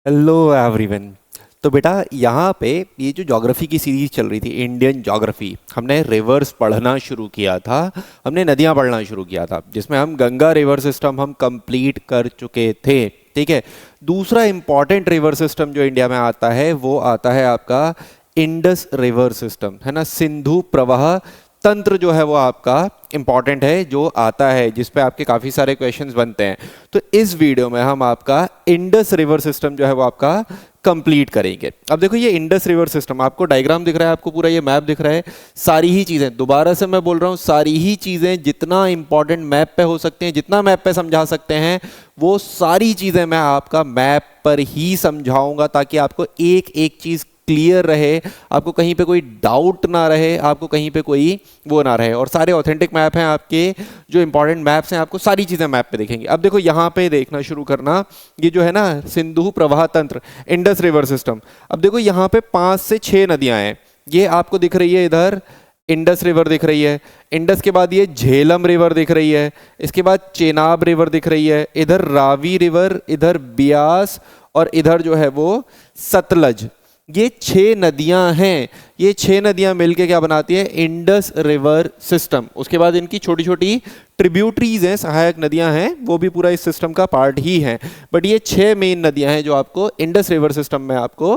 Hello everyone. तो बेटा यहाँ पे ये जो ज्योग्राफी की सीरीज चल रही थी इंडियन ज्योग्राफी, हमने रिवर्स पढ़ना शुरू किया था। हमने नदियाँ पढ़ना शुरू किया था जिसमें हम गंगा रिवर सिस्टम हम कंप्लीट कर चुके थे। ठीक है। दूसरा इंपॉर्टेंट रिवर सिस्टम जो इंडिया में आता है वो आता है आपका इंडस रिवर सिस्टम, है ना। सिंधु प्रवाह तंत्र जो है वो आपका इंपॉर्टेंट है, जो आता है जिस पे आपके काफ़ी सारे क्वेश्चंस बनते हैं। तो इस वीडियो में हम आपका इंडस रिवर सिस्टम जो है वो आपका कंप्लीट करेंगे। अब देखो ये इंडस रिवर सिस्टम, आपको डायग्राम दिख रहा है, आपको पूरा ये मैप दिख रहा है। सारी ही चीज़ें, दोबारा से मैं बोल रहा हूँ, सारी ही चीज़ें जितना इंपॉर्टेंट मैप पे हो सकते हैं, जितना मैप पे समझा सकते हैं, वो सारी चीज़ें मैं आपका मैप पर ही समझाऊंगा ताकि आपको एक एक चीज़ क्लियर रहे, आपको कहीं पे कोई डाउट ना रहे, आपको कहीं पे कोई वो ना रहे। और सारे ऑथेंटिक मैप हैं आपके, जो इंपॉर्टेंट मैप्स हैं, आपको सारी चीज़ें मैप पे दिखेंगी। अब देखो यहाँ पे देखना शुरू करना, ये जो है ना सिंधु प्रवाह तंत्र, इंडस रिवर सिस्टम। अब देखो यहाँ पे 5 से 6 नदियाँ हैं, ये आपको दिख रही है। इधर इंडस रिवर दिख रही है, इंडस के बाद ये झेलम रिवर दिख रही है, इसके बाद चेनाब रिवर दिख रही है, इधर रावी रिवर, इधर ब्यास, और इधर जो है वो सतलज। ये 6 नदियां हैं। ये 6 नदियां मिलके क्या बनाती है? Indus river system. उसके बाद इनकी छोटी छोटी ट्रिब्यूटरीज हैं, सहायक नदियां हैं, वो भी पूरा इस सिस्टम का पार्ट ही हैं। बट ये 6 मेन नदियां हैं जो आपको इंडस रिवर सिस्टम में आपको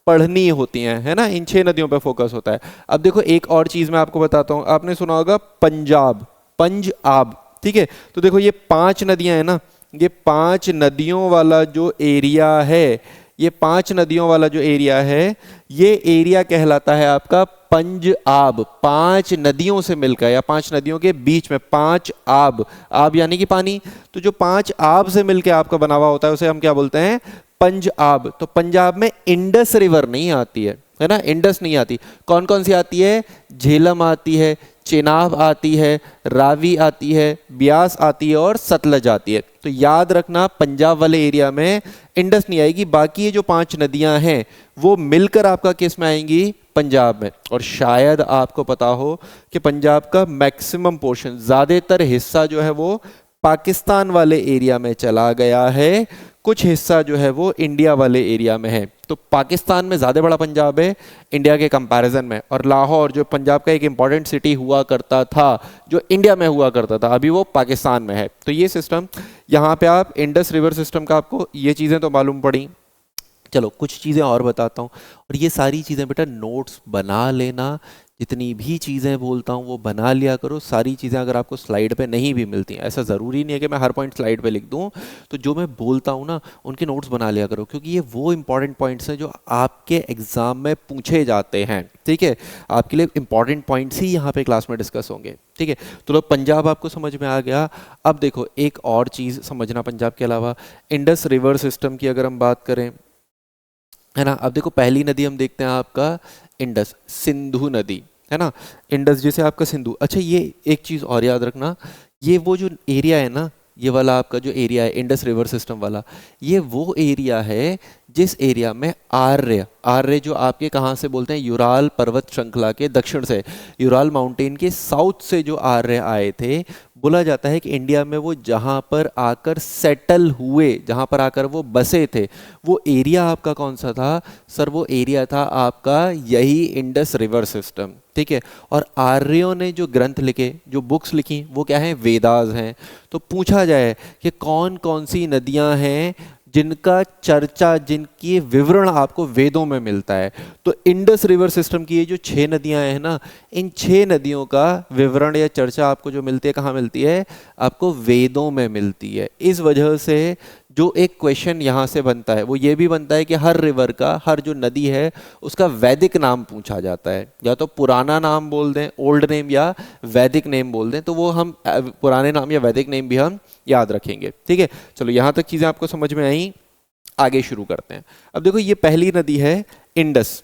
पढ़नी होती हैं, है ना। इन 6 नदियों पर फोकस होता है। अब देखो एक और चीज मैं आपको बताता हूं, आपने सुना होगा पंजाब, पंजाब, ठीक है। तो देखो ये 5 नदियां हैं ना, ये 5 नदियों वाला जो एरिया है, ये 5 नदियों वाला जो एरिया है, ये एरिया कहलाता है आपका पंजाब। 5 नदियों से मिलकर, या 5 नदियों के बीच में 5 आब, आब यानी कि पानी, तो जो 5 आब से मिलकर आपका बना हुआ होता है उसे हम क्या बोलते हैं? पंजाब। तो पंजाब में इंडस रिवर नहीं आती है ना, इंडस नहीं आती। कौन कौन सी आती है? झेलम आती है, चेनाब आती है, रावी आती है, ब्यास आती है, और सतलज आती है। तो याद रखना पंजाब वाले एरिया में इंडस नहीं आएगी। बाकी ये जो 5 नदियां हैं वो मिलकर आपका किस में आएंगी? पंजाब में। और शायद आपको पता हो कि पंजाब का मैक्सिमम पोर्शन, ज्यादातर हिस्सा जो है वो पाकिस्तान वाले एरिया में चला गया है, कुछ हिस्सा जो है वो इंडिया वाले एरिया में है। तो पाकिस्तान में ज़्यादा बड़ा पंजाब है इंडिया के कंपैरिजन में। और लाहौर जो पंजाब का एक इंपॉर्टेंट सिटी हुआ करता था, जो इंडिया में हुआ करता था, अभी वो पाकिस्तान में है। तो ये सिस्टम, यहाँ पे आप इंडस रिवर सिस्टम का, आपको ये चीज़ें तो मालूम पड़ी। चलो कुछ चीज़ें और बताता हूँ, और ये सारी चीज़ें बेटा नोट्स बना लेना। जितनी भी चीज़ें बोलता हूँ वो बना लिया करो। सारी चीज़ें अगर आपको स्लाइड पे नहीं भी मिलती, ऐसा ज़रूरी नहीं है कि मैं हर पॉइंट स्लाइड पे लिख दूँ। तो जो मैं बोलता हूँ ना, उनके नोट्स बना लिया करो, क्योंकि ये वो इंपॉर्टेंट पॉइंट्स हैं जो आपके एग्जाम में पूछे जाते हैं। ठीक है, आपके लिए इंपॉर्टेंट पॉइंट्स ही यहाँ पे क्लास में डिस्कस होंगे। ठीक है, तो लो पंजाब आपको समझ में आ गया। अब देखो एक और चीज़ समझना पंजाब के अलावा, इंडस रिवर सिस्टम की अगर हम बात करें, है ना। अब देखो पहली नदी हम देखते हैं आपका इंडस, सिंधु नदी, है ना। इंडस जैसे आपका सिंधु। अच्छा ये एक चीज़ और याद रखना, ये वो जो एरिया है ना, ये वाला आपका जो एरिया है इंडस रिवर सिस्टम वाला, ये वो एरिया है जिस एरिया में आर्य, आर्य जो आपके कहाँ से बोलते हैं? यूराल पर्वत श्रृंखला के दक्षिण से, यूराल माउंटेन के साउथ से जो आर्य आए थे, बोला जाता है कि इंडिया में वो जहाँ पर आकर सेटल हुए, जहाँ पर आकर वो बसे थे, वो एरिया आपका कौन सा था? सर वो एरिया था आपका यही इंडस रिवर सिस्टम। ठीक है, और आर्यों ने जो ग्रंथ लिखे, जो बुक्स लिखी, वो क्या है? वेदास हैं। तो पूछा जाए कि कौन कौन सी नदियाँ हैं जिनका चर्चा, जिनकी विवरण आपको वेदों में मिलता है, तो इंडस रिवर सिस्टम की ये जो 6 नदियां हैं ना, इन 6 नदियों का विवरण या चर्चा आपको जो मिलती है, कहाँ मिलती है? आपको वेदों में मिलती है। इस वजह से जो एक क्वेश्चन यहाँ से बनता है वो ये भी बनता है कि हर रिवर का, हर जो नदी है उसका वैदिक नाम पूछा जाता है। या तो पुराना नाम बोल दें, ओल्ड नेम, या वैदिक नेम बोल दें, तो वो हम पुराने नाम या वैदिक नेम भी हम याद रखेंगे। ठीक है, चलो यहाँ तक चीज़ें आपको समझ में आई, आगे शुरू करते हैं। अब देखो ये पहली नदी है इंडस।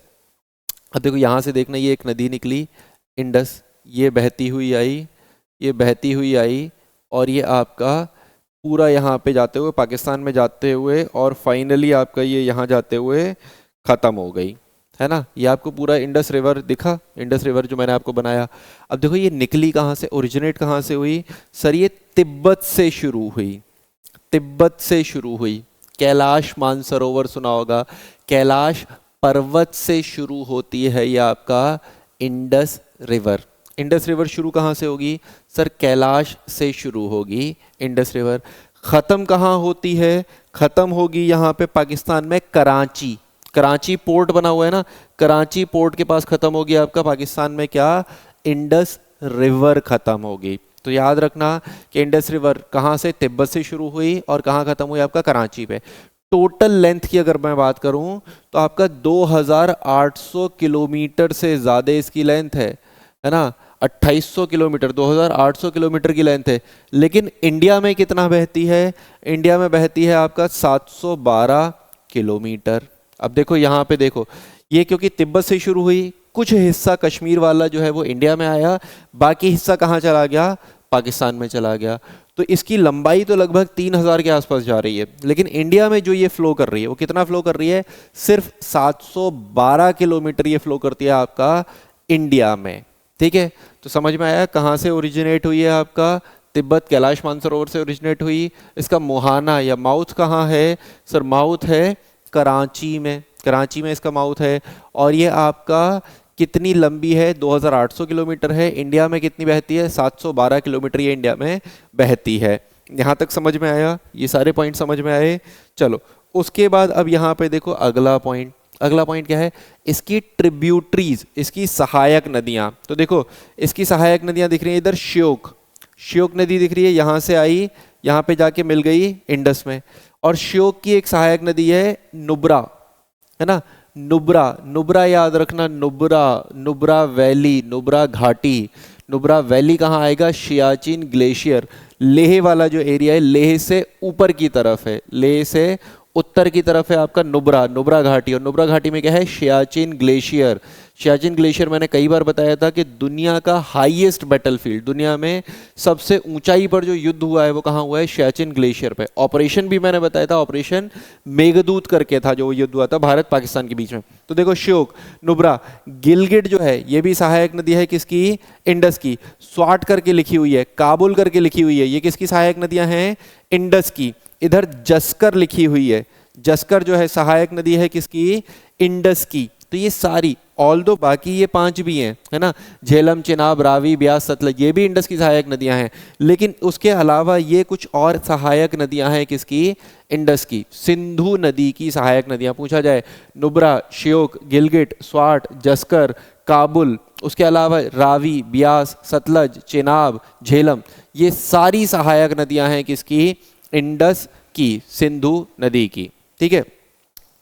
अब देखो यहाँ से देखना, ये एक नदी निकली इंडस, ये बहती हुई आई, ये बहती हुई आई, और ये आपका पूरा यहाँ पे जाते हुए पाकिस्तान में जाते हुए, और फाइनली आपका ये यहाँ जाते हुए ख़त्म हो गई, है ना। ये आपको पूरा इंडस रिवर दिखा, इंडस रिवर जो मैंने आपको बनाया। अब देखो ये निकली कहाँ से, ओरिजिनेट कहाँ से हुई? सर ये तिब्बत से शुरू हुई, तिब्बत से शुरू हुई। कैलाश मानसरोवर सुना होगा, कैलाश पर्वत से शुरू होती है ये आपका इंडस रिवर। इंडस रिवर शुरू कहाँ से होगी सर? कैलाश से शुरू होगी इंडस रिवर। खत्म कहाँ होती है? खत्म होगी यहाँ पे पाकिस्तान में कराची, कराची पोर्ट बना हुआ है ना, कराची पोर्ट के पास खत्म होगी आपका पाकिस्तान में क्या? इंडस रिवर खत्म होगी। तो याद रखना कि इंडस रिवर कहाँ से? तिब्बत से शुरू हुई और कहाँ खत्म हुई? आपका कराची पे। टोटल लेंथ की अगर मैं बात करूं तो आपका 2800 किलोमीटर से ज़्यादा इसकी लेंथ है ना, 2800 किलोमीटर, 2800 किलोमीटर की लेंथ है। लेकिन इंडिया में कितना बहती है? इंडिया में बहती है आपका 712 किलोमीटर। अब देखो यहाँ पे देखो, ये क्योंकि तिब्बत से शुरू हुई, कुछ हिस्सा कश्मीर वाला जो है वो इंडिया में आया, बाकी हिस्सा कहाँ चला गया? पाकिस्तान में चला गया। तो इसकी लंबाई तो लगभग 3000 के आसपास जा रही है, लेकिन इंडिया में जो ये फ्लो कर रही है वो कितना फ्लो कर रही है? सिर्फ 712 किलोमीटर ये फ्लो करती है आपका इंडिया में। ठीक है, तो समझ में आया कहाँ से ओरिजिनेट हुई है आपका? तिब्बत कैलाश मानसरोवर से ओरिजिनेट हुई। इसका मुहाना या माउथ कहाँ है सर? माउथ है कराची में, कराची में इसका माउथ है। और ये आपका कितनी लंबी है? 2800 किलोमीटर है। इंडिया में कितनी बहती है? 712 किलोमीटर ये इंडिया में बहती है। यहाँ तक समझ में आया? ये सारे पॉइंट समझ में आए? चलो उसके बाद अब यहाँ पे देखो अगला पॉइंट। अगला पॉइंट क्या है? इसकी ट्रिब्यूटरीज, इसकी सहायक नदियाँ। तो देखो इसकी सहायक नदियाँ दिख रही है इधर, श्योक, श्योक नदी दिख रही है, यहाँ से आई, यहाँ पे जाके मिल गई इंडस में। और श्योक की एक सहायक नदी है नुब्रा, है ना, नुब्रा। नुब्रा याद रखना, नुब्रा, नुब्रा वैली, नुब्रा घाटी। नुब्रा वैली कहाँ आएगा? सियाचिन ग्लेशियर, लेह वाला जो एरिया है, लेह से ऊपर की तरफ है, लेह से उत्तर की तरफ है आपका नुब्रा, नुब्रा घाटी। और नुब्रा घाटी में क्या है? सियाचिन ग्लेशियर। सियाचिन ग्लेशियर मैंने कई बार बताया था कि दुनिया का हाईएस्ट बैटलफील्ड, दुनिया में सबसे ऊंचाई पर जो युद्ध हुआ है वो कहाँ हुआ है? सियाचिन ग्लेशियर पे। ऑपरेशन भी मैंने बताया था, ऑपरेशन मेघदूत करके था जो युद्ध हुआ था भारत पाकिस्तान के बीच में। तो देखो श्योक, नुब्रा, गिलगिट जो है ये भी सहायक नदी है किसकी? इंडस की। स्वाट करके लिखी हुई है, काबुल करके लिखी हुई है, ये किसकी सहायक नदियां हैं? इंडस की। इधर जस्कर लिखी हुई है, जस्कर जो है सहायक नदी है किसकी? इंडस की। तो ये सारी, ऑल दो बाकी ये 5 भी हैं, है ना, झेलम, चिनाब, रावी, ब्यास, सतलज, ये भी इंडस की सहायक नदियां हैं। लेकिन उसके अलावा ये कुछ और सहायक नदियां हैं किसकी? इंडस की। सिंधु नदी की सहायक नदियां पूछा जाए, नुब्रा, श्योक, गिलगिट, स्वाट, जस्कर, काबुल, उसके अलावा रावी, ब्यास, सतलज, चिनाब, झेलम, ये सारी सहायक नदियां हैं किसकी? इंडस की, सिंधु नदी की। ठीक है,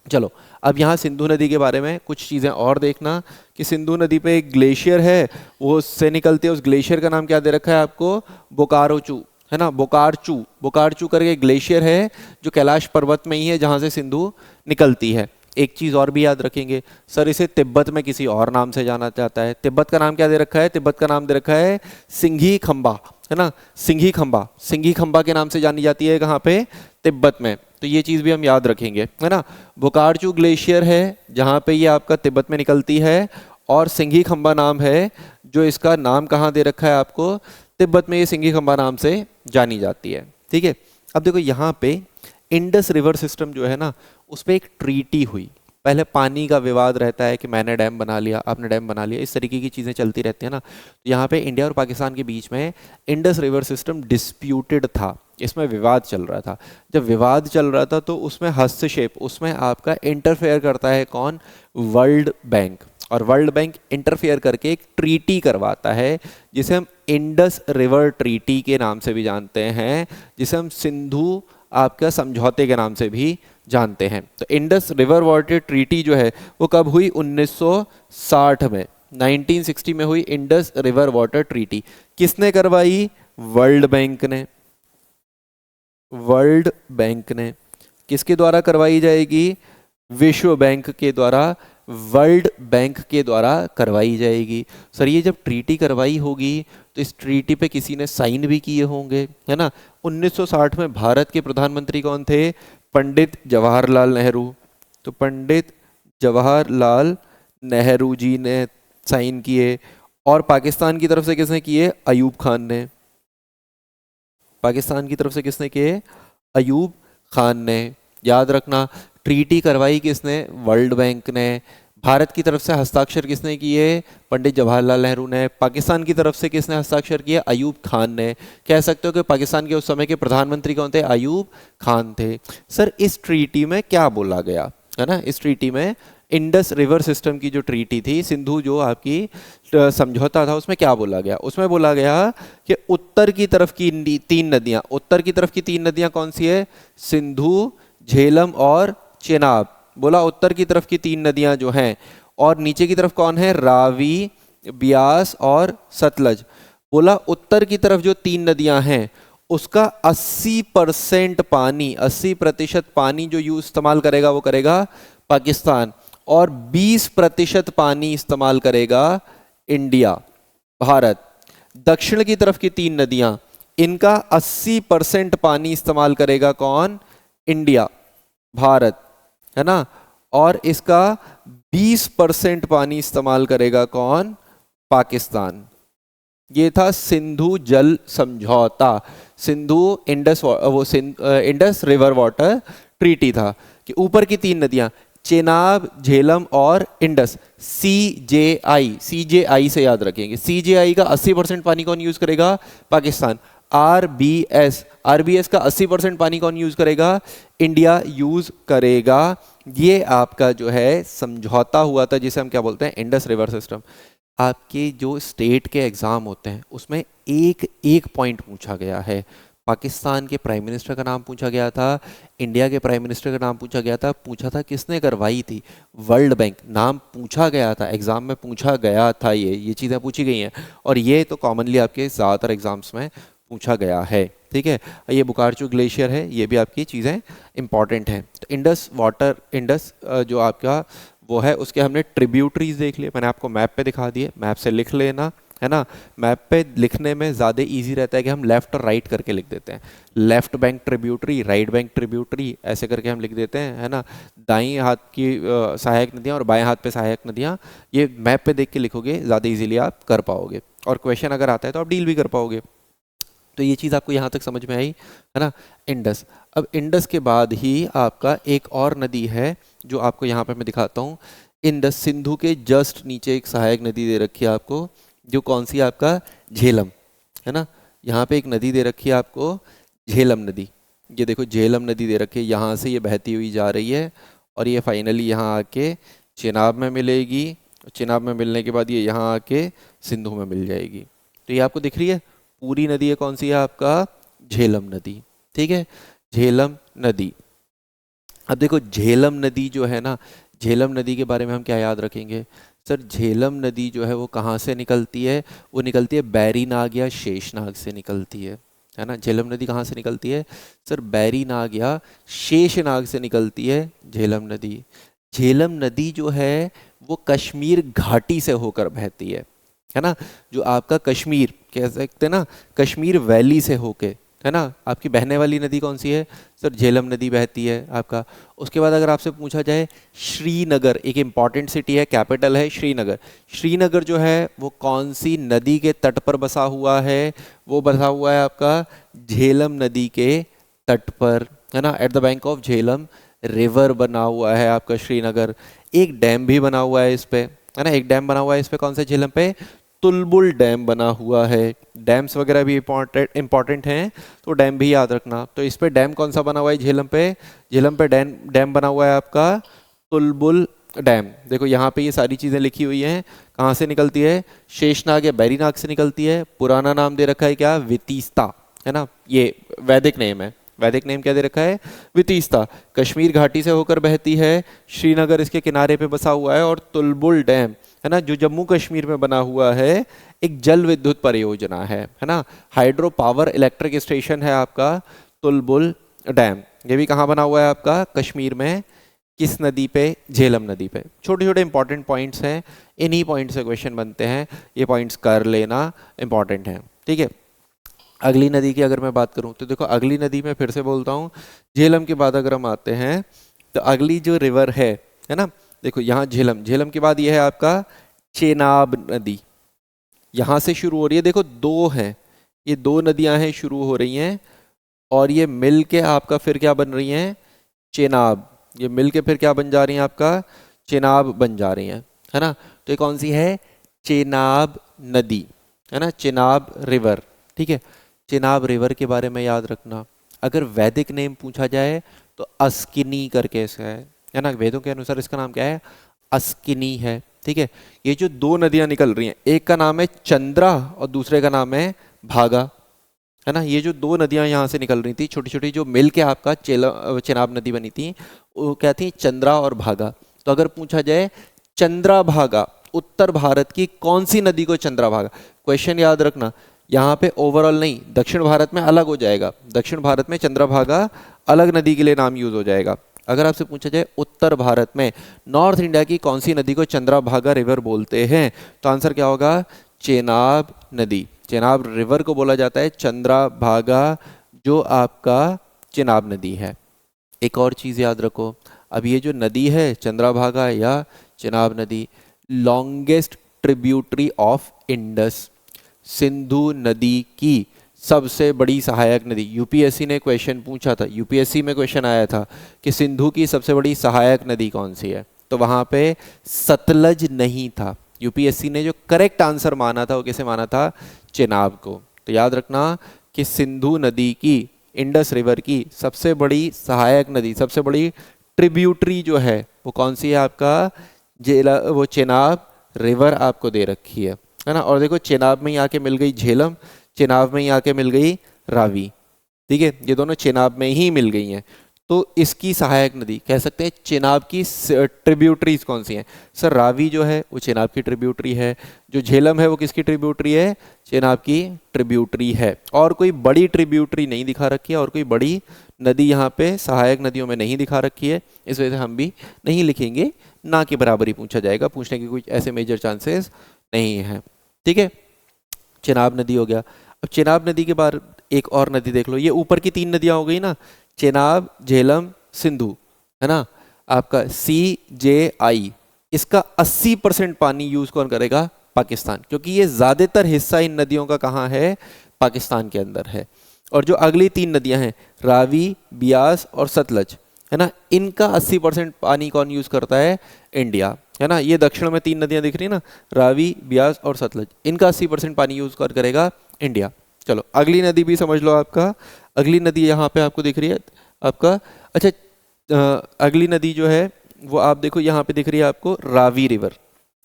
चलो अब यहाँ सिंधु नदी के बारे में कुछ चीज़ें और देखना कि सिंधु नदी पे एक ग्लेशियर है, वो उससे निकलती है। उस ग्लेशियर का नाम क्या दे रखा है आपको? बोकारोचू, है ना, बोकारचू, बोकारचू करके ग्लेशियर है जो कैलाश पर्वत में ही है जहाँ से सिंधु निकलती है। एक चीज़ और भी याद रखेंगे सर, इसे तिब्बत में किसी और नाम से जाना जाता है। तिब्बत का नाम क्या दे रखा है? तिब्बत का नाम दे रखा है सिंघी खंबा, है ना, सिंघी खंबा, सिंघी खंबा के नाम से जानी जाती है कहाँ पे? तिब्बत में। तो ये चीज़ भी हम याद रखेंगे, है ना। बोकारचू ग्लेशियर है जहाँ पे ये आपका तिब्बत में निकलती है, और सिंघी खंबा नाम है जो इसका नाम कहाँ दे रखा है आपको? तिब्बत में ये सिंघी खंबा नाम से जानी जाती है। ठीक है, अब देखो यहाँ पे इंडस रिवर सिस्टम जो है ना, उस पर एक ट्रीटी हुई। पहले पानी का विवाद रहता है कि मैंने डैम बना लिया, आपने डैम बना लिया, इस तरीके की चीज़ें चलती रहती है ना। तो यहाँ पे इंडिया और पाकिस्तान के बीच में इंडस रिवर सिस्टम डिस्प्यूटेड था, इसमें विवाद चल रहा था। जब विवाद चल रहा था तो उसमें हस्तक्षेप, उसमें आपका इंटरफेयर करता है कौन? World bank. और वर्ल्ड बैंक इंटरफेयर करके एक ट्रीटी करवाता है जिसे हम इंडस रिवर ट्रीटी के नाम से भी जानते हैं, जिसे हम सिंधु आपका समझौते के नाम से भी जानते हैं। तो इंडस रिवर वाटर ट्रीटी जो है वो कब हुई? 1960 में, 1960 में हुई इंडस रिवर वाटर ट्रीटी। किसने करवाई? वर्ल्ड बैंक ने। वर्ल्ड बैंक ने। किसके द्वारा करवाई जाएगी? विश्व बैंक के द्वारा, वर्ल्ड बैंक के द्वारा करवाई जाएगी। सर ये जब ट्रीटी करवाई होगी तो इस ट्रीटी पे किसी ने साइन भी किए होंगे, है ना। 1960 में भारत के प्रधानमंत्री कौन थे? पंडित जवाहरलाल नेहरू। तो पंडित जवाहरलाल नेहरू जी ने साइन किए। और पाकिस्तान की तरफ से किसने किए? अयूब खान ने। पाकिस्तान की तरफ से किसने किए? अयूब खान ने। याद रखना। ट्रीटी करवाई किसने? वर्ल्ड बैंक ने। भारत की तरफ से हस्ताक्षर किसने किए? पंडित जवाहरलाल नेहरू ने। पाकिस्तान की तरफ से किसने हस्ताक्षर किए? अयूब खान ने। कह सकते हो कि पाकिस्तान के उस समय के प्रधानमंत्री कौन थे? अयूब खान थे। सर इस ट्रीटी में क्या बोला गया है ना? इस ट्रीटी में इंडस रिवर सिस्टम की जो ट्रीटी थी, सिंधु जो आपकी समझौता था, उसमें क्या बोला गया? उसमें बोला गया कि उत्तर की तरफ की तीन नदियां, उत्तर की तरफ की तीन नदियां कौन सी है? सिंधु, झेलम और चेनाब। बोला उत्तर की तरफ की तीन नदियां जो हैं, और नीचे की तरफ कौन है? रावी, ब्यास और सतलज। बोला उत्तर की तरफ जो तीन नदियां हैं उसका 80% पानी, 80% पानी जो यूज इस्तेमाल करेगा वो करेगा पाकिस्तान, और 20% पानी इस्तेमाल करेगा इंडिया, भारत। दक्षिण की तरफ की तीन नदियां, इनका 80% पानी इस्तेमाल करेगा कौन? इंडिया, भारत, है ना। और इसका 20% पानी इस्तेमाल करेगा कौन? पाकिस्तान। ये था सिंधु जल समझौता। Sindhu Indus Indus river water treaty था कि ऊपर की तीन नदियां चेनाब, झेलम और इंडस, CJI से याद रखेंगे। CJI का 80% पानी कौन यूज करेगा? पाकिस्तान। RBS का 80% पानी कौन यूज करेगा? इंडिया यूज करेगा। ये आपका जो है समझौता हुआ था, जिसे हम क्या बोलते हैं? Indus river system. आपके जो स्टेट के एग्जाम होते हैं उसमें एक एक पॉइंट पूछा गया है। पाकिस्तान के प्राइम मिनिस्टर का नाम पूछा गया था, इंडिया के प्राइम मिनिस्टर का नाम पूछा गया था। पूछा था किसने करवाई थी? World bank. नाम पूछा गया था, एग्जाम में पूछा गया था। ये चीज़ें पूछी गई हैं, और ये तो कॉमनली आपके ज़्यादातर एग्जाम्स में पूछा गया है। ठीक है, ये बुकारचू ग्लेशियर है, ये भी आपकी चीज़ें इंपॉर्टेंट हैं। तो इंडस वाटर, इंडस जो आपका वो है, उसके हमने ट्रिब्यूटरीज देख लिए, मैंने आपको मैप पे दिखा दिए, मैप से लिख लेना, है ना। मैप पे लिखने में ज़्यादा इजी रहता है कि हम लेफ़्ट और राइट करके लिख देते हैं। Left bank tributary, right bank tributary, ऐसे करके हम लिख देते हैं, है ना। दाईं हाथ की सहायक नदियाँ और बाएं हाथ पे सहायक नदियाँ, ये मैप पे देख के लिखोगे ज़्यादा इजीली आप कर पाओगे, और क्वेश्चन अगर आता है तो आप डील भी कर पाओगे। तो ये चीज़ आपको यहाँ तक समझ में आई, है ना। इंडस। अब इंडस के बाद ही आपका एक और नदी है जो आपको यहाँ पे मैं दिखाता हूँ। इंडस, सिंधु के जस्ट नीचे एक सहायक नदी दे रखी है आपको, जो कौन सी है? आपका झेलम, है ना। यहाँ पे एक नदी दे रखी है आपको, झेलम नदी। ये देखो झेलम नदी दे रखी है, यहाँ से ये बहती हुई जा रही है, और ये फाइनली यहाँ आके चेनाब में मिलेगी। चेनाब में मिलने के बाद ये यहाँ आके सिंधु में मिल जाएगी। तो ये आपको दिख रही है पूरी नदी है, कौन सी है? आपका झेलम नदी। ठीक है, झेलम नदी। अब देखो झेलम नदी जो है ना, झेलम नदी के बारे में हम क्या याद रखेंगे? सर झेलम नदी जो है वो कहाँ से निकलती है? वो निकलती है बैरीनाग या शेषनाग से निकलती है ना। झेलम नदी कहाँ से निकलती है? सर बैरीनाग या शेषनाग से निकलती है झेलम नदी। झेलम नदी जो है वो कश्मीर घाटी से होकर बहती है ना। जो आपका कश्मीर, कह सकते हैं ना, कश्मीर वैली से होके, है ना। आपकी बहने वाली नदी कौन सी है? सर झेलम नदी बहती है आपका। उसके बाद अगर आपसे पूछा जाए श्रीनगर, एक इम्पॉर्टेंट सिटी है, कैपिटल है श्रीनगर। श्रीनगर जो है वो कौन सी नदी के तट पर बसा हुआ है? वो बसा हुआ है आपका झेलम नदी के तट पर, है ना। At the bank of Jhelum river बना हुआ है आपका श्रीनगर। एक डैम भी बना हुआ है इस पे, है ना। एक डैम बना हुआ है इस पे, कौन सा? झेलम पे तुलबुल डैम बना हुआ है। डैम्स वगैरह भी इंपॉर्टेंट हैं, तो डैम भी याद रखना। तो इस पे डैम कौन सा बना हुआ है झेलम पे? झेलम पे डैम बना हुआ है आपका तुलबुल डैम। देखो यहाँ पे ये सारी चीज़ें लिखी हुई हैं। कहाँ से निकलती है? शेषनाग या बैरीनाग से निकलती है। पुराना नाम दे रखा है क्या? वितीस्ता, है ना। ये वैदिक नेम है। वैदिक नेम क्या दे रखा है? वितीस्ता। कश्मीर घाटी से होकर बहती है, श्रीनगर इसके किनारे पे बसा हुआ है, और तुलबुल डैम, है ना, जो जम्मू कश्मीर में बना हुआ है, एक जल विद्युत परियोजना है ना। हाइड्रो पावर इलेक्ट्रिक स्टेशन है आपका तुलबुल डैम। ये भी कहाँ बना हुआ है? आपका कश्मीर में। किस नदी पे? झेलम नदी पे। छोटे छोटे इंपॉर्टेंट पॉइंट्स हैं, इन्हीं पॉइंट से क्वेश्चन बनते हैं, ये पॉइंट्स कर लेना इंपॉर्टेंट है। ठीक है, अगली नदी की अगर मैं बात करूं तो देखो अगली नदी में फिर से बोलता हूं, झेलम के बाद अगर हम आते हैं तो अगली जो रिवर है ना, देखो यहाँ झेलम, झेलम के बाद ये है आपका चेनाब नदी। यहाँ से शुरू हो रही है, देखो दो हैं, ये दो नदियां हैं शुरू हो रही हैं, और ये मिल के आपका फिर क्या बन रही हैं? चेनाब, ये मिल के फिर क्या बन जा रही हैं आपका, चेनाब बन जा रही हैं, है ना। तो ये कौन सी है, चेनाब नदी, है ना, चेनाब रिवर। ठीक है, चेनाब रिवर के बारे में याद रखना। अगर वैदिक नेम पूछा जाए तो अस्किनी करके इसका है ना, वेदों के अनुसार इसका नाम क्या है, अस्किनी है। ठीक है, ये जो दो नदियां निकल रही हैं, एक का नाम है चंद्रा और दूसरे का नाम है भागा, है ना। ये जो दो नदियां यहाँ से निकल रही थी छोटी छोटी, जो मिल के आपका चेनाब नदी बनी थी, वो क्या थी, चंद्रा और भागा। तो अगर पूछा जाए चंद्रा भागा, उत्तर भारत की कौन सी नदी को चंद्रा भागा, क्वेश्चन याद रखना, यहाँ पे ओवरऑल नहीं, दक्षिण भारत में अलग हो जाएगा, दक्षिण भारत में चंद्रभागा अलग नदी के लिए नाम यूज हो जाएगा। अगर आपसे पूछा जाए उत्तर भारत में, नॉर्थ इंडिया की कौन सी नदी को चंद्रभागा रिवर बोलते हैं, तो आंसर क्या होगा, चेनाब नदी। चेनाब रिवर को बोला जाता है चंद्रभागा, जो आपका चेनाब नदी है। एक और चीज़ याद रखो, अब ये जो नदी है चंद्रभागा या चेनाब नदी, longest tributary of Indus, Sindhu नदी की सबसे बड़ी सहायक नदी। यूपीएससी ने क्वेश्चन पूछा था, यूपीएससी में क्वेश्चन आया था कि सिंधु की सबसे बड़ी सहायक नदी कौन सी है, तो वहाँ पे सतलज नहीं था। यूपीएससी ने जो करेक्ट आंसर माना था वो किसे माना था, चेनाब को। तो याद रखना कि सिंधु नदी की, इंडस रिवर की सबसे बड़ी सहायक नदी, सबसे बड़ी ट्रिब्यूटरी जो है वो कौन सी है, आपका वो चेनाब रिवर आपको दे रखी है ना। और देखो चेनाब में ही आके मिल गई झेलम, चेनाब में ही आके मिल गई रावी, ठीक है, ये दोनों चेनाब में ही मिल गई हैं। तो इसकी सहायक नदी कह सकते हैं, चेनाब की ट्रिब्यूटरीज कौन सी हैं, सर रावी जो है वो चेनाब की ट्रिब्यूटरी है, जो झेलम है वो किसकी ट्रिब्यूटरी है, चेनाब की ट्रिब्यूटरी है। और कोई बड़ी ट्रिब्यूटरी नहीं दिखा रखी है, और कोई बड़ी नदी यहाँ पे सहायक नदियों में नहीं दिखा रखी है, इस वजह से हम भी नहीं लिखेंगे, ना के बराबर ही पूछा जाएगा, पूछने के कुछ ऐसे मेजर चांसेस नहीं है। ठीक है, चेनाब नदी हो गया। अब चेनाब नदी के बाद एक और नदी देख लो, ये ऊपर की तीन नदियां हो गई ना, चेनाब, झेलम, सिंधु, है ना, आपका CJI, इसका 80% पानी यूज कौन करेगा, पाकिस्तान, क्योंकि ये ज्यादातर हिस्सा इन नदियों का कहाँ है, पाकिस्तान के अंदर है। और जो अगली तीन नदियां हैं, रावी, बियास और सतलज, है ना, इनका 80% पानी कौन यूज करता है, इंडिया, है ना। ये दक्षिण में तीन नदियां दिख रही है ना, रावी, ब्यास और सतलज, इनका 80% पानी यूज करेगा इंडिया। चलो अगली नदी भी समझ लो, आपका अगली नदी यहाँ पे आपको दिख रही है आपका, अच्छा अगली नदी जो है वो आप देखो यहाँ पे दिख रही है आपको, रावी रिवर,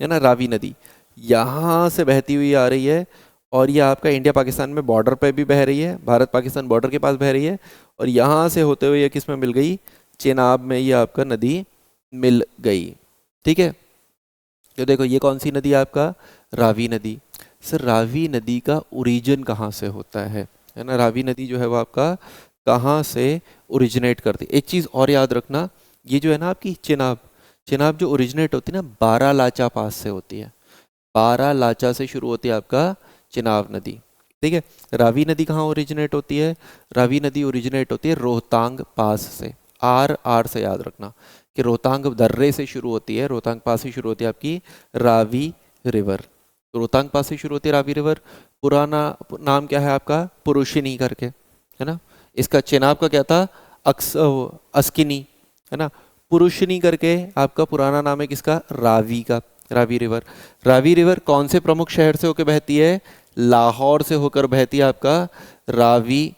है ना, रावी नदी यहाँ से बहती हुई आ रही है, और ये आपका इंडिया पाकिस्तान में बॉर्डर पे भी बह रही है, भारत पाकिस्तान बॉर्डर के पास बह रही है, और यहाँ से होते हुए ये किस में मिल गई, चेनाब में ये आपका नदी मिल गई। ठीक है, तो देखो ये कौन सी नदी है, आपका रावी नदी। सर रावी नदी का ओरिजिन कहाँ से होता है ना, रावी नदी जो है वो आपका कहाँ से ओरिजिनेट करती है। एक चीज़ और याद रखना, ये जो है ना आपकी चेनाब, चेनाब जो ओरिजिनेट होती है ना, बारालाचा पास से होती है, बारालाचा से शुरू होती है आपका चेनाब नदी। ठीक है, रावी नदी कहाँ ओरिजिनेट होती है, रावी नदी ओरिजिनेट होती है रोहतांग पास से, आर से याद रखना कि रोहतांग दर्रे से शुरू होती है, रोहतांग पास से शुरू होती है आपकी रावी रिवर, रोहतांग पास से शुरू होती है रावी रिवर। पुराना नाम क्या है आपका, पुरुषिनी करके, है ना। इसका चेनाब का क्या था, अस्किनी, है ना। पुरुषिनी करके आपका पुराना नाम है किसका, रावी का, रावी रिवर। रावी रिवर कौन से प्रमुख शहर से होकर बहती है, लाहौर से होकर बहती है आपका रावी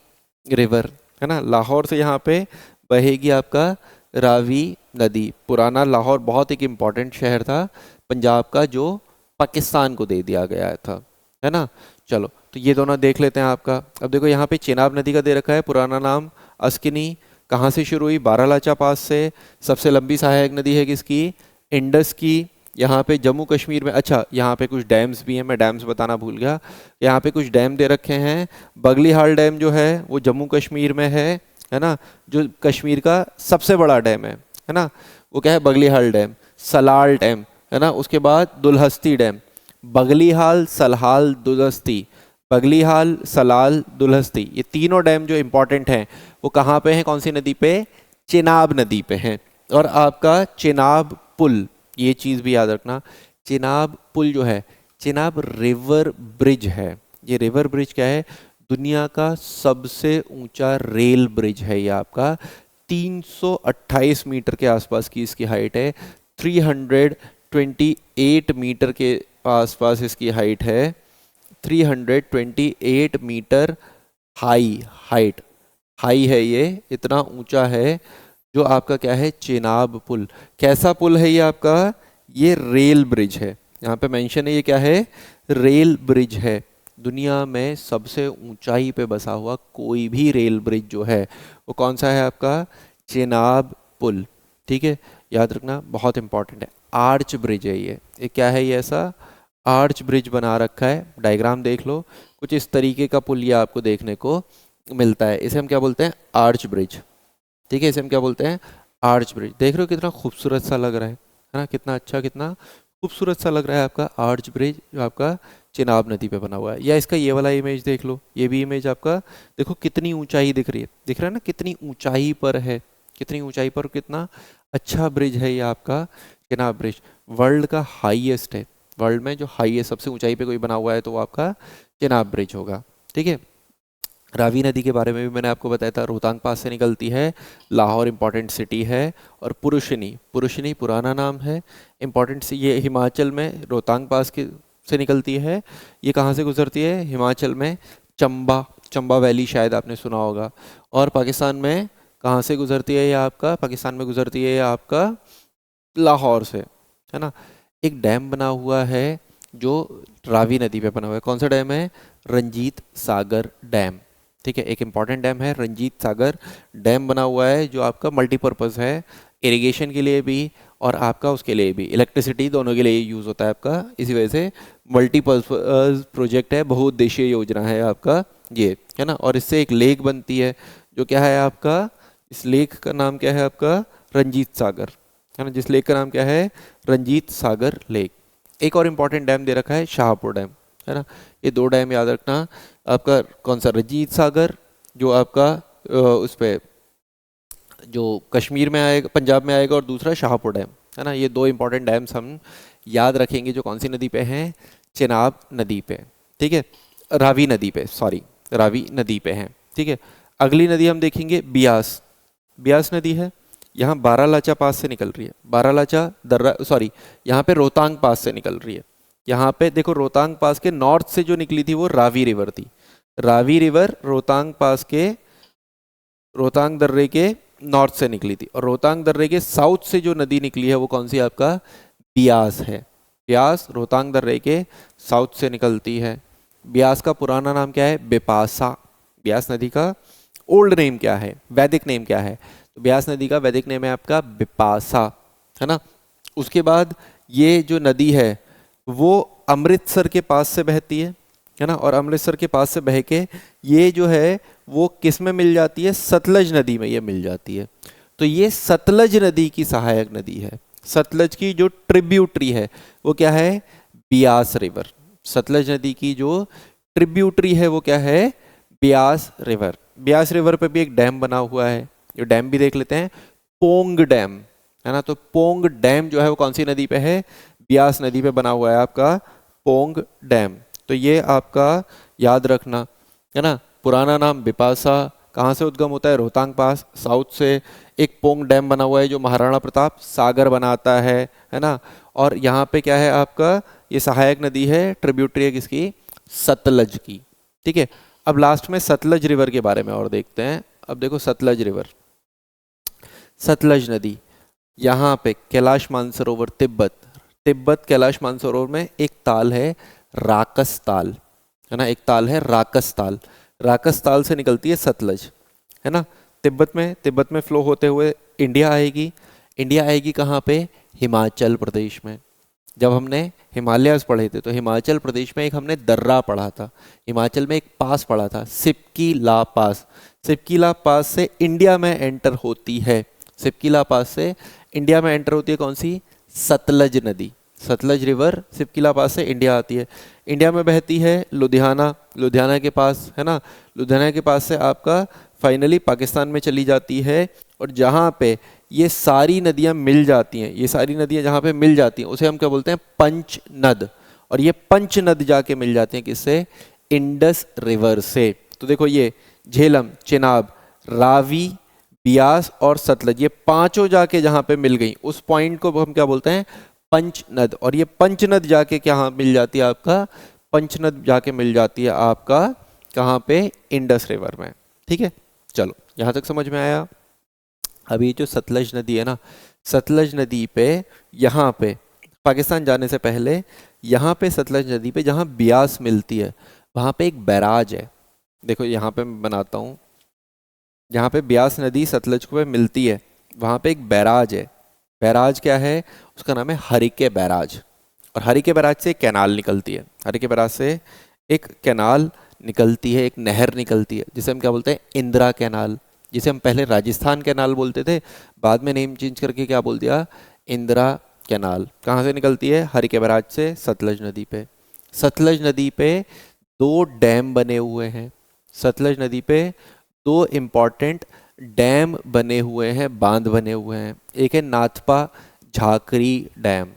रिवर, है ना। लाहौर से यहाँ पे बहेगी आपका रावी नदी। पुराना लाहौर बहुत एक इम्पॉर्टेंट शहर था पंजाब का, जो पाकिस्तान को दे दिया गया था, है ना। चलो तो ये दोनों देख लेते हैं आपका। अब देखो यहाँ पे चेनाब नदी का दे रखा है पुराना नाम अस्किनी, कहाँ से शुरू हुई, बारालाचा पास से। सबसे लंबी सहायक नदी है किसकी, इंडस की। यहाँ पे जम्मू कश्मीर में, अच्छा यहाँ पे कुछ डैम्स भी हैं, मैं डैम्स बताना भूल गया, यहाँ पे कुछ डैम दे रखे हैं। बगलीहाल डैम जो है वो जम्मू कश्मीर में है ना, जो कश्मीर का सबसे बड़ा डैम है ना, वो क्या है, बगलीहाल डैम। सलाल डैम, है ना, उसके बाद दुलहस्ती डैम। बगलीहाल, सलहाल, दुलहस्ती, बगलीहाल, सलाल, दुलहस्ती, ये तीनों डैम जो इंपॉर्टेंट हैं वो कहाँ पे हैं, कौन सी नदी पे, चेनाब नदी पे हैं। और आपका चेनाब पुल, ये चीज़ भी याद रखना, चेनाब पुल जो है, चेनाब रिवर ब्रिज है। ये रिवर ब्रिज क्या है, दुनिया का सबसे ऊंचा रेल ब्रिज है ये आपका 328 मीटर के आसपास की इसकी हाइट है, 328 मीटर के आसपास इसकी हाइट है, 328 मीटर हाइट हाई है, ये इतना ऊंचा है जो आपका क्या है, चेनाब पुल। कैसा पुल है ये आपका, ये रेल ब्रिज है, यहाँ पे मेंशन है ये क्या है, रेल ब्रिज है। दुनिया में सबसे ऊंचाई पे बसा हुआ कोई भी रेल ब्रिज जो है वो कौन सा है आपका, चेनाब पुल। ठीक है, याद रखना, बहुत इंपॉर्टेंट है। आर्च ब्रिज है ये क्या है, ये ऐसा आर्च ब्रिज बना रखा है, डायग्राम देख लो, कुछ इस तरीके का पुल ये आपको देखने को मिलता है, इसे हम क्या बोलते हैं, आर्च ब्रिज। ठीक है, इसे हम क्या बोलते हैं, आर्च ब्रिज। देख रहे हो कितना खूबसूरत सा लग रहा है ना, कितना अच्छा, कितना खूबसूरत सा लग रहा है आपका आर्च ब्रिज जो आपका चिनाब नदी पे बना हुआ है। या इसका ये वाला इमेज देख लो, ये भी इमेज आपका देखो कितनी ऊंचाई दिख रही है, दिख रहा है ना कितनी ऊंचाई पर है, कितनी ऊंचाई पर, कितना अच्छा ब्रिज है ये आपका चिनाब ब्रिज। वर्ल्ड का हाईएस्ट है, वर्ल्ड में जो हाईएस्ट सबसे ऊंचाई पे कोई बना हुआ है तो वो आपका चिनाब ब्रिज होगा। ठीक है, रावी नदी के बारे में भी मैंने आपको बताया था, रोहतांग पास से निकलती है, लाहौर इंपॉर्टेंट सिटी है। और पुरुषनी, पुरुषनी पुराना नाम है, इंपॉर्टेंट सी, ये हिमाचल में रोहतांग पास के से निकलती है। ये कहाँ से गुजरती है, हिमाचल में चंबा, चंबा वैली शायद आपने सुना होगा। और पाकिस्तान में कहाँ से गुजरती है ये आपका, पाकिस्तान में गुजरती है ये आपका लाहौर से, है ना। एक डैम बना हुआ है जो रावी नदी पे बना हुआ है, कौन सा डैम है, रंजीत सागर डैम। ठीक है, एक इंपॉर्टेंट डैम है रंजीत सागर डैम बना हुआ है जो आपका मल्टीपर्पज़ है, इरिगेशन के लिए भी और आपका उसके लिए भी, इलेक्ट्रिसिटी दोनों के लिए यूज़ होता है आपका। इसी वजह से मल्टीपर्पज़ प्रोजेक्ट है, बहुउद्देशीय योजना है आपका ये, है ना। और इससे एक लेक बनती है जो क्या है आपका, इस लेक का नाम क्या है आपका, रंजीत सागर, है ना, जिस लेक का नाम क्या है, रंजीत सागर लेक। एक और इम्पॉर्टेंट डैम दे रखा है शाहपुर डैम, है ना। ये दो डैम याद रखना आपका, कौन सा, रंजीत सागर जो आपका उस पे जो कश्मीर में आएगा, पंजाब में आएगा, और दूसरा शाहपुर डैम, है ना। ये दो इंपॉर्टेंट डैम्स हम याद रखेंगे जो कौन सी नदी पे हैं, चिनाब नदी पे। ठीक है, रावी नदी पे, सॉरी रावी नदी पे हैं। ठीक है, अगली नदी हम देखेंगे बियास, बियास नदी है, यहाँ बारालाचा पास से निकल रही है, बारालाचा दर्रा, सॉरी यहाँ पे रोहतांग पास से निकल रही है। यहाँ पे देखो रोहतांग पास के नॉर्थ से जो निकली थी वो रावी रिवर थी, रावी रिवर रोहतांग पास के, रोहतांग दर्रे के नॉर्थ से निकली थी। और रोहतांग दर्रे के साउथ से जो नदी निकली है वो कौन सी आपका, ब्यास है। ब्यास रोहतांग दर्रे के साउथ से निकलती है। ब्यास का पुराना नाम क्या है, बिपासा। ब्यास नदी का ओल्ड नेम क्या है, वैदिक नेम क्या है, तो ब्यास नदी का वैदिक नेम है आपका बिपासा, है ना। उसके बाद ये जो नदी है वो अमृतसर के पास से बहती है ना, और अमृतसर के पास से बह के ये जो है वो किस में मिल जाती है, सतलज नदी में ये मिल जाती है। तो ये सतलज नदी की सहायक नदी है, सतलज की जो ट्रिब्यूटरी है वो क्या है, ब्यास रिवर। सतलज नदी की जो ट्रिब्यूटरी है वो क्या है, ब्यास रिवर। ब्यास रिवर पे भी एक डैम बना हुआ है, ये डैम भी देख लेते हैं, पोंग डैम, है ना। तो पोंग डैम जो है वो कौन सी नदी पे है, ब्यास नदी पे बना हुआ है आपका पोंग डैम। तो ये आपका याद रखना, है ना। पुराना नाम बिपासा, कहाँ से उद्गम होता है, रोहतांग पास, साउथ से। एक पोंग डैम बना हुआ है जो महाराणा प्रताप सागर बनाता है ना। और यहाँ पे क्या है आपका, ये सहायक नदी है, ट्रिब्यूटरी है किसकी, सतलज की। ठीक है, अब लास्ट में सतलज रिवर के बारे में और देखते हैं। अब देखो सतलज रिवर, सतलज नदी, यहाँ पे कैलाश मानसरोवर तिब्बत, तिब्बत कैलाश मानसरोवर में एक ताल है राकस ताल, है ना, एक ताल है राकस ताल, राकस ताल से निकलती है सतलज, है ना। तिब्बत में फ्लो होते हुए इंडिया आएगी, इंडिया आएगी कहाँ पे, हिमाचल प्रदेश में। जब हमने हिमालयास पढ़े थे तो हिमाचल प्रदेश में एक हमने दर्रा पढ़ा था, हिमाचल में एक पास पढ़ा था, सिपकी ला पास। सिपकी ला पास से इंडिया में एंटर होती है, सिपकी ला पास से इंडिया में एंटर होती है कौन सी, सतलज नदी। सतलज रिवर सिपकीला पास से इंडिया आती है, इंडिया में बहती है लुधियाना, लुधियाना के पास, है ना। लुधियाना के पास से आपका फाइनली पाकिस्तान में चली जाती है। और जहाँ पे ये सारी नदियाँ मिल जाती हैं, ये सारी नदियाँ जहाँ पे मिल जाती हैं उसे हम क्या बोलते हैं, पंच नद। और ये पंच नद जाके मिल जाती हैं किससे, इंडस रिवर से। तो देखो ये झेलम, चिनाब, रावी, ब्यास और सतलज, ये पांचों जाके जहाँ पे मिल गई उस पॉइंट को हम क्या बोलते हैं, पंचनद। और ये पंचनद जाके क्या मिल जाती है आपका, पंचनद जाके मिल जाती है आपका कहाँ पे, इंडस रिवर में। ठीक है, चलो यहाँ तक समझ में आया। अभी जो सतलज नदी है ना, सतलज नदी पे यहाँ पे पाकिस्तान जाने से पहले यहाँ पे सतलज नदी पे जहाँ ब्यास मिलती है वहाँ पे एक बैराज है। देखो यहाँ पे मैं बनाता हूँ, जहाँ पे ब्यास नदी सतलज को पे मिलती है वहाँ पे एक बैराज है। बैराज क्या है, उसका नाम है हरिके बैराज। और हरिके बैराज से एक कैनाल निकलती है, हरिके बैराज से एक कैनाल निकलती है, एक नहर निकलती है जिसे हम क्या बोलते हैं, इंदिरा कैनाल। जिसे हम पहले राजस्थान कैनाल बोलते थे, बाद में नेम चेंज करके क्या बोल दिया, इंदिरा कैनाल। कहाँ से निकलती है, हरिके बैराज से सतलज नदी पे। सतलज नदी पे दो डैम बने हुए हैं, सतलज नदी पे दो इम्पॉर्टेंट डैम बने हुए हैं, बांध बने हुए हैं। एक है Nathpa Jhakri dam,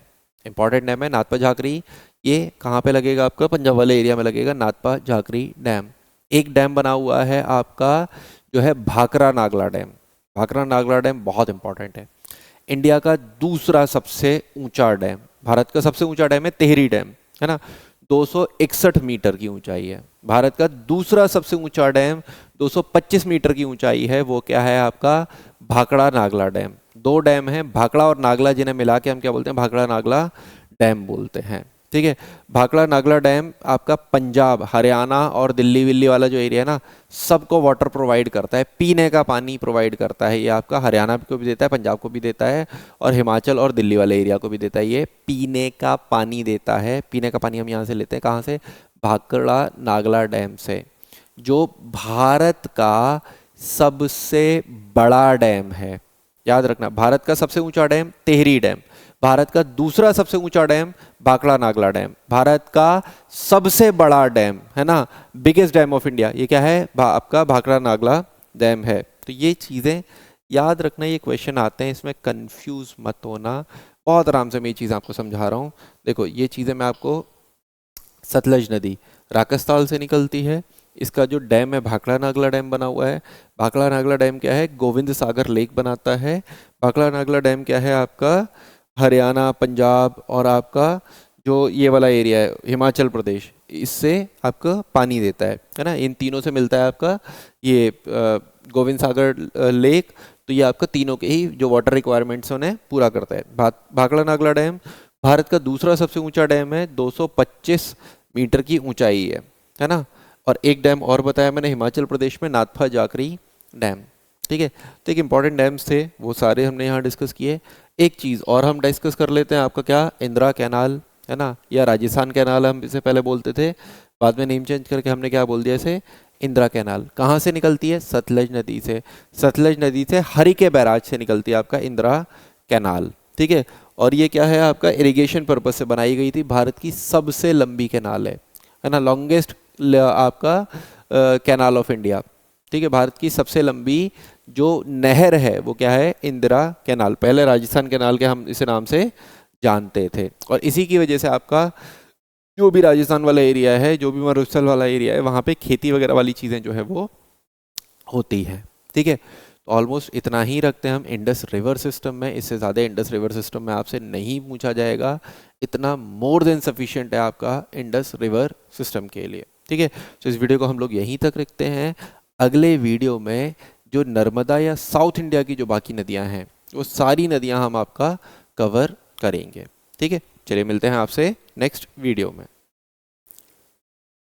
important dam है नाथपा झाकरी। ये कहाँ पे लगेगा आपका, पंजाब वाले एरिया में लगेगा नाथपा झाकरी डैम। एक डैम बना हुआ है आपका जो है भाखरा नागला डैम। भाखरा नागला डैम बहुत इंपॉर्टेंट है, इंडिया का दूसरा सबसे ऊंचा डैम। भारत का सबसे ऊंचा डैम है तेहरी डैम, है ना, 261 मीटर की ऊंचाई है। भारत का दूसरा सबसे ऊंचा डैम 225 मीटर की ऊंचाई है, वो क्या है आपका, भाखड़ा नागला डैम। दो डैम है भाखड़ा और नागला, जिन्हें मिला के हम क्या बोलते हैं, भाखड़ा नागला डैम बोलते हैं। ठीक है, भाखड़ा नागला डैम आपका पंजाब, हरियाणा और दिल्ली विल्ली वाला जो एरिया है ना, सबको वाटर प्रोवाइड करता है, पीने का पानी प्रोवाइड करता है। ये आपका हरियाणा को भी देता है, पंजाब को भी देता है, और हिमाचल और दिल्ली वाले एरिया को भी देता है। ये पीने का पानी देता है। पीने का पानी हम यहाँ से लेते हैं, कहाँ से, भाखड़ा नागला डैम से, जो भारत का सबसे बड़ा डैम है। याद रखना, भारत का सबसे ऊंचा डैम तेहरी डैम, भारत का दूसरा सबसे ऊंचा डैम भाखड़ा नागला डैम, भारत का सबसे बड़ा डैम है ना, बिगेस्ट डैम ऑफ इंडिया, ये क्या है, आपका भाखड़ा नागला डैम है। तो ये चीज़ें याद रखना, ये क्वेश्चन आते हैं, इसमें कंफ्यूज मत होना। बहुत आराम से मैं ये चीज़ आपको समझा रहा हूँ। देखो ये चीज़ें मैं आपको, सतलज नदी राकस्ताल से निकलती है, इसका जो डैम है भाखड़ा नागला डैम बना हुआ है। भाखड़ा नागला डैम क्या है, गोविंद सागर लेक बनाता है। भाखड़ा नागला डैम क्या है आपका, हरियाणा, पंजाब और आपका जो ये वाला एरिया है हिमाचल प्रदेश, इससे आपका पानी देता है ना। इन तीनों से मिलता है आपका ये गोविंद सागर लेक। तो ये आपका तीनों के ही जो वाटर रिक्वायरमेंट्स उन्हें पूरा करता है। भाखड़ा नागला डैम भारत का दूसरा सबसे ऊंचा डैम है, 225 मीटर की ऊंचाई है ना। और एक डैम और बताया मैंने हिमाचल प्रदेश में, नाथपा जाकरी डैम। ठीक है, तो एक इंपॉर्टेंट डैम्स थे, वो सारे हमने यहाँ डिस्कस किए। एक चीज़ और हम डिस्कस कर लेते हैं, आपका क्या, इंदिरा कैनाल, है ना, या राजस्थान कैनाल हम इसे पहले बोलते थे, बाद में नेम चेंज करके हमने क्या बोल दिया इसे, इंदिरा कैनाल। कहाँ से निकलती है, सतलज नदी से। सतलज नदी से हरिके बैराज से निकलती है आपका इंदिरा कैनाल। ठीक है, और ये क्या है आपका, इरिगेशन पर्पज से बनाई गई थी, भारत की सबसे लंबी कैनाल है ना, लॉन्गेस्ट आपका कैनाल ऑफ इंडिया। ठीक है, भारत की सबसे लंबी जो नहर है वो क्या है, इंदिरा कैनाल। पहले राजस्थान कैनाल के हम इसे नाम से जानते थे, और इसी की वजह से आपका जो भी राजस्थान वाला एरिया है, जो भी मरुस्थल वाला एरिया है, वहाँ पे खेती वगैरह वाली चीज़ें जो है वो होती हैं। ठीक है, तो ऑलमोस्ट इतना ही रखते हैं हम इंडस रिवर सिस्टम में। इससे ज़्यादा इंडस रिवर सिस्टम में आपसे नहीं पूछा जाएगा, इतना मोर देन सफिशिएंट है आपका इंडस रिवर सिस्टम के लिए। ठीक है, तो इस वीडियो को हम लोग यहीं तक रखते हैं। अगले वीडियो में जो नर्मदा या साउथ इंडिया की जो बाकी नदियां हैं, वो सारी नदियां हम आपका कवर करेंगे। ठीक है, चलिए मिलते हैं आपसे नेक्स्ट वीडियो में।